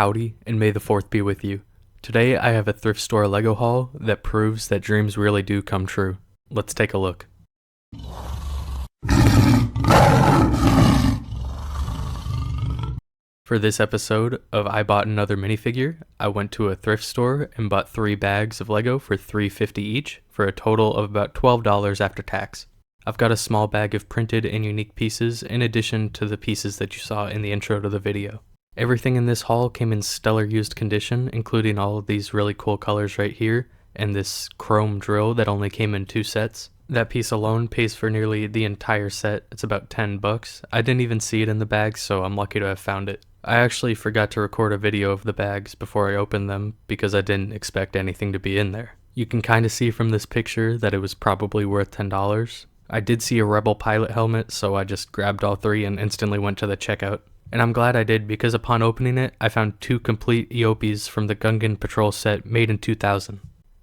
Howdy, and may the 4th be with you. Today I have a thrift store Lego haul that proves that dreams really do come true. Let's take a look. For this episode of I Bought Another Minifigure, I went to a thrift store and bought 3 bags of Lego for $3.50 each, for a total of about $12 after tax. I've got a small bag of printed and unique pieces in addition to the pieces that you saw in the intro to the video. Everything in this haul came in stellar used condition, including all of these really cool colors right here, and this chrome drill that only came in 2 sets. That piece alone pays for nearly the entire set. It's about $10. I didn't even see it in the bag, so I'm lucky to have found it. I actually forgot to record a video of the bags before I opened them because I didn't expect anything to be in there. You can kind of see from this picture that it was probably worth $10. I did see a Rebel pilot helmet, so I just grabbed all 3 and instantly went to the checkout. And I'm glad I did, because upon opening it, I found 2 complete Eopies from the Gungan Patrol set made in 2000.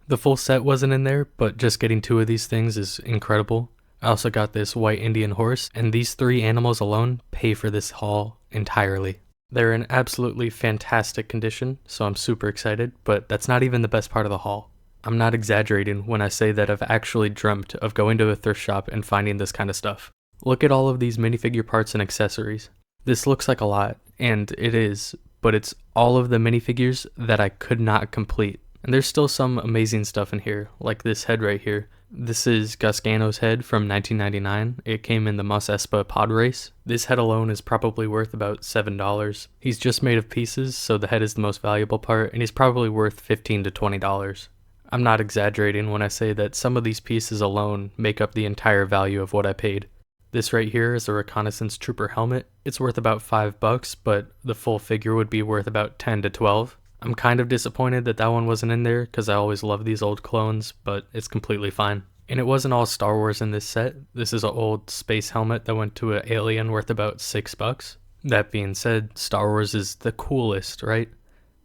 The full set wasn't in there, but just getting 2 of these things is incredible. I also got this white Indian horse, and these 3 animals alone pay for this haul entirely. They're in absolutely fantastic condition, so I'm super excited, but that's not even the best part of the haul. I'm not exaggerating when I say that I've actually dreamt of going to a thrift shop and finding this kind of stuff. Look at all of these minifigure parts and accessories. This looks like a lot, and it is, but it's all of the minifigures that I could not complete. And there's still some amazing stuff in here, like this head right here. This is Gasgano's head from 1999. It came in the Mos Espa pod race. This head alone is probably worth about $7. He's just made of pieces, so the head is the most valuable part, and he's probably worth $15 to $20. I'm not exaggerating when I say that some of these pieces alone make up the entire value of what I paid. This right here is a reconnaissance trooper helmet. It's worth about $5, but the full figure would be worth about $10 to $12. I'm kind of disappointed that that one wasn't in there, because I always love these old clones, but it's completely fine. And it wasn't all Star Wars in this set. This is an old space helmet that went to an alien worth about $6. That being said, Star Wars is the coolest, right?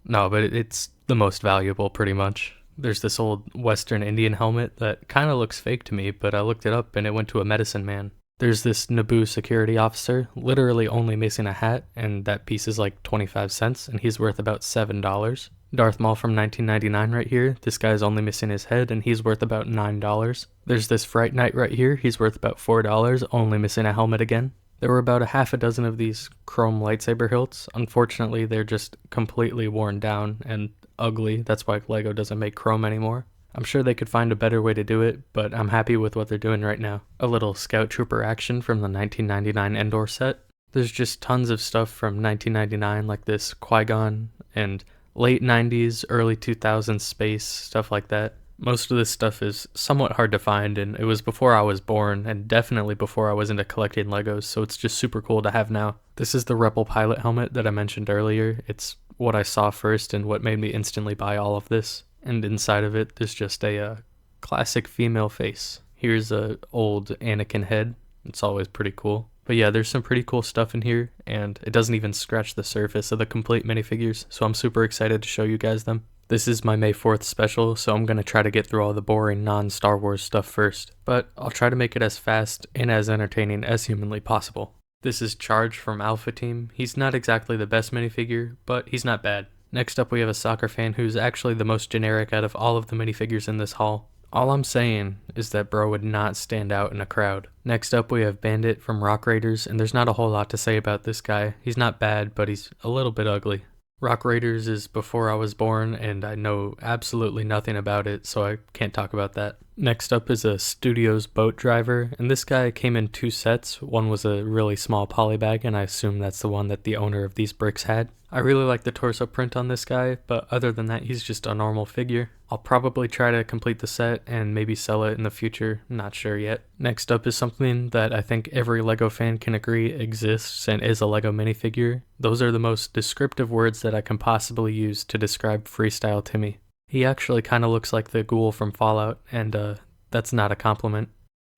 No, but it's the most valuable pretty much. There's this old Western Indian helmet that kind of looks fake to me, but I looked it up and it went to a medicine man. There's this Naboo security officer, literally only missing a hat, and that piece is like 25 cents, and he's worth about $7. Darth Maul from 1999 right here, this guy's only missing his head, and he's worth about $9. There's this Fright Knight right here, he's worth about $4, only missing a helmet again. There were about a half a dozen of these chrome lightsaber hilts. Unfortunately, they're just completely worn down and ugly. That's why Lego doesn't make chrome anymore. I'm sure they could find a better way to do it, but I'm happy with what they're doing right now. A little Scout Trooper action from the 1999 Endor set. There's just tons of stuff from 1999 like this Qui-Gon and late 90s, early 2000s space, stuff like that. Most of this stuff is somewhat hard to find, and it was before I was born, and definitely before I was into collecting Legos, so it's just super cool to have now. This is the Rebel pilot helmet that I mentioned earlier. It's what I saw first and what made me instantly buy all of this. And inside of it, there's just a classic female face. Here's a old Anakin head. It's always pretty cool. But yeah, there's some pretty cool stuff in here, and it doesn't even scratch the surface of the complete minifigures, so I'm super excited to show you guys them. This is my May 4th special, so I'm going to try to get through all the boring non-Star Wars stuff first. But I'll try to make it as fast and as entertaining as humanly possible. This is Charge from Alpha Team. He's not exactly the best minifigure, but he's not bad. Next up we have a soccer fan who's actually the most generic out of all of the minifigures in this haul. All I'm saying is that bro would not stand out in a crowd. Next up we have Bandit from Rock Raiders, and there's not a whole lot to say about this guy. He's not bad, but he's a little bit ugly. Rock Raiders is before I was born, and I know absolutely nothing about it, so I can't talk about that. Next up is a Studios boat driver, and this guy came in 2 sets. One was a really small polybag, and I assume that's the one that the owner of these bricks had. I really like the torso print on this guy, but other than that, he's just a normal figure. I'll probably try to complete the set and maybe sell it in the future, not sure yet. Next up is something that I think every Lego fan can agree exists and is a Lego minifigure. Those are the most descriptive words that I can possibly use to describe Freestyle Timmy. He actually kind of looks like the ghoul from Fallout, and that's not a compliment.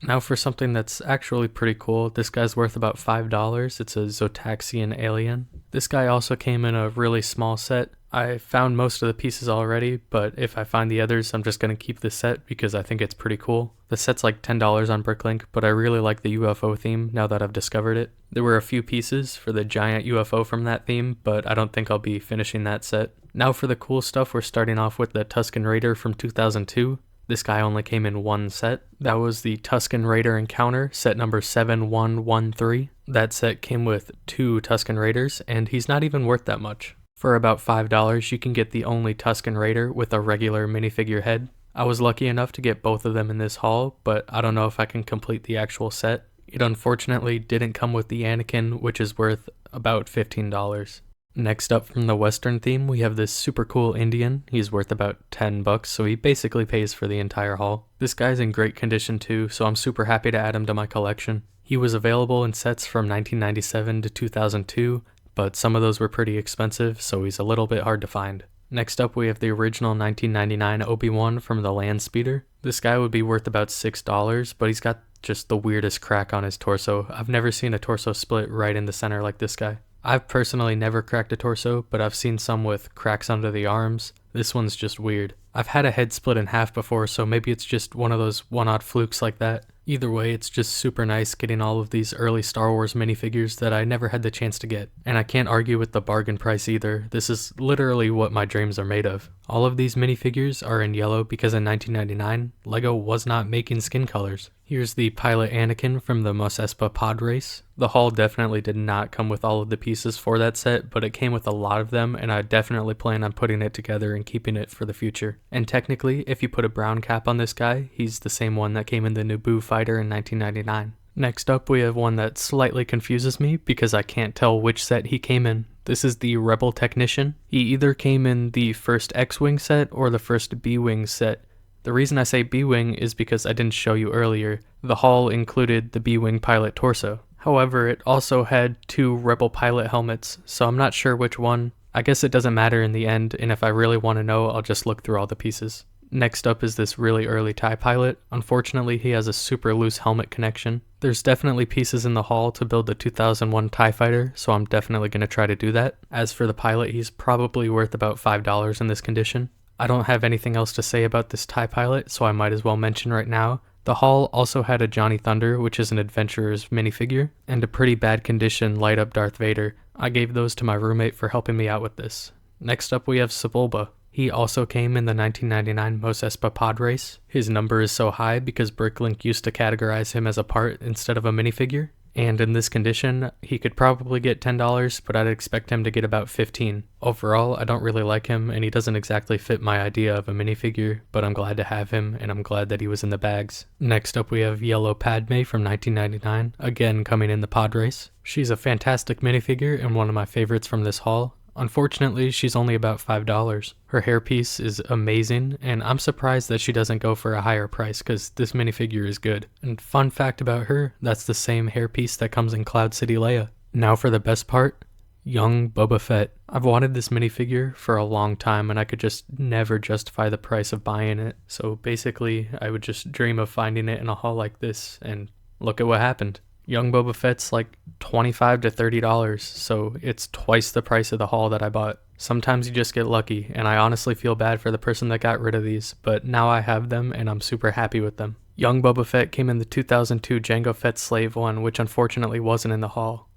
Now for something that's actually pretty cool. This guy's worth about $5. It's a Zotaxian alien. This guy also came in a really small set. I found most of the pieces already, but if I find the others, I'm just going to keep this set because I think it's pretty cool. The set's like $10 on Bricklink, but I really like the UFO theme now that I've discovered it. There were a few pieces for the giant UFO from that theme, but I don't think I'll be finishing that set. Now for the cool stuff, we're starting off with the Tusken Raider from 2002. This guy only came in one set. That was the Tusken Raider Encounter, set number 7113. That set came with 2 Tusken Raiders, and he's not even worth that much. For about $5, you can get the only Tusken Raider with a regular minifigure head. I was lucky enough to get both of them in this haul, but I don't know if I can complete the actual set. It unfortunately didn't come with the Anakin, which is worth about $15. Next up from the Western theme, we have this super cool Indian. He's worth about $10, so he basically pays for the entire haul. This guy's in great condition too, so I'm super happy to add him to my collection. He was available in sets from 1997 to 2002, but some of those were pretty expensive, so he's a little bit hard to find. Next up, we have the original 1999 Obi-Wan from the Land Speeder. This guy would be worth about $6, but he's got just the weirdest crack on his torso. I've never seen a torso split right in the center like this guy. I've personally never cracked a torso, but I've seen some with cracks under the arms. This one's just weird. I've had a head split in half before, so maybe it's just one of those one-odd flukes like that. Either way, it's just super nice getting all of these early Star Wars minifigures that I never had the chance to get. And I can't argue with the bargain price either. This is literally what my dreams are made of. All of these minifigures are in yellow because in 1999, LEGO was not making skin colors. Here's the pilot Anakin from the Mos Espa pod race. The haul definitely did not come with all of the pieces for that set, but it came with a lot of them, and I definitely plan on putting it together and keeping it for the future. And technically, if you put a brown cap on this guy, he's the same one that came in the Naboo fighter in 1999. Next up, we have one that slightly confuses me because I can't tell which set he came in. This is the Rebel Technician. He either came in the first X-Wing set or the first B-Wing set. The reason I say B-Wing is because I didn't show you earlier. The haul included the B-Wing pilot torso. However, it also had 2 Rebel pilot helmets, so I'm not sure which one. I guess it doesn't matter in the end, and if I really want to know, I'll just look through all the pieces. Next up is this really early TIE pilot. Unfortunately, he has a super loose helmet connection. There's definitely pieces in the haul to build the 2001 TIE fighter, so I'm definitely going to try to do that. As for the pilot, he's probably worth about $5 in this condition. I don't have anything else to say about this TIE pilot, so I might as well mention right now. The haul also had a Johnny Thunder, which is an adventurer's minifigure, and a pretty bad condition light-up Darth Vader. I gave those to my roommate for helping me out with this. Next up we have Sebulba. He also came in the 1999 Mos Espa pod race. His number is so high because Bricklink used to categorize him as a part instead of a minifigure. And in this condition, he could probably get $10, but I'd expect him to get about $15. Overall, I don't really like him, and he doesn't exactly fit my idea of a minifigure, but I'm glad to have him, and I'm glad that he was in the bags. Next up we have Yellow Padme from 1999, again coming in the pod race. She's a fantastic minifigure and one of my favorites from this haul. Unfortunately, she's only about $5. Her hairpiece is amazing, and I'm surprised that she doesn't go for a higher price because this minifigure is good. And fun fact about her, that's the same hairpiece that comes in Cloud City Leia. Now for the best part, young Boba Fett. I've wanted this minifigure for a long time and I could just never justify the price of buying it. So basically, I would just dream of finding it in a haul like this, and look at what happened. Young Boba Fett's like $25 to $30, so it's twice the price of the haul that I bought. Sometimes you just get lucky, and I honestly feel bad for the person that got rid of these, but now I have them and I'm super happy with them. Young Boba Fett came in the 2002 Jango Fett Slave one, which unfortunately wasn't in the haul.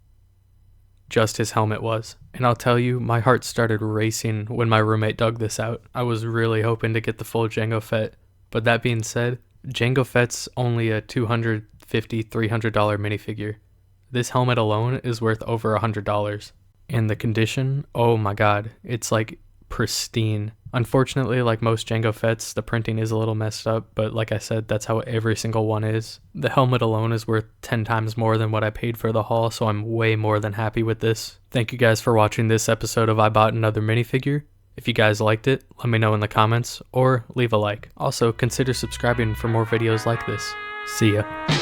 Just his helmet was. And I'll tell you, my heart started racing when my roommate dug this out. I was really hoping to get the full Jango Fett, but that being said, Jango Fett's only a $250, $300 minifigure. This helmet alone is worth over $100. And the condition, oh my god, it's like pristine. Unfortunately, like most Jango Fetts, the printing is a little messed up, but like I said, that's how every single one is. The helmet alone is worth 10 times more than what I paid for the haul, so I'm way more than happy with this. Thank you guys for watching this episode of I Bought Another Minifigure. If you guys liked it, let me know in the comments, or leave a like. Also, consider subscribing for more videos like this. See ya.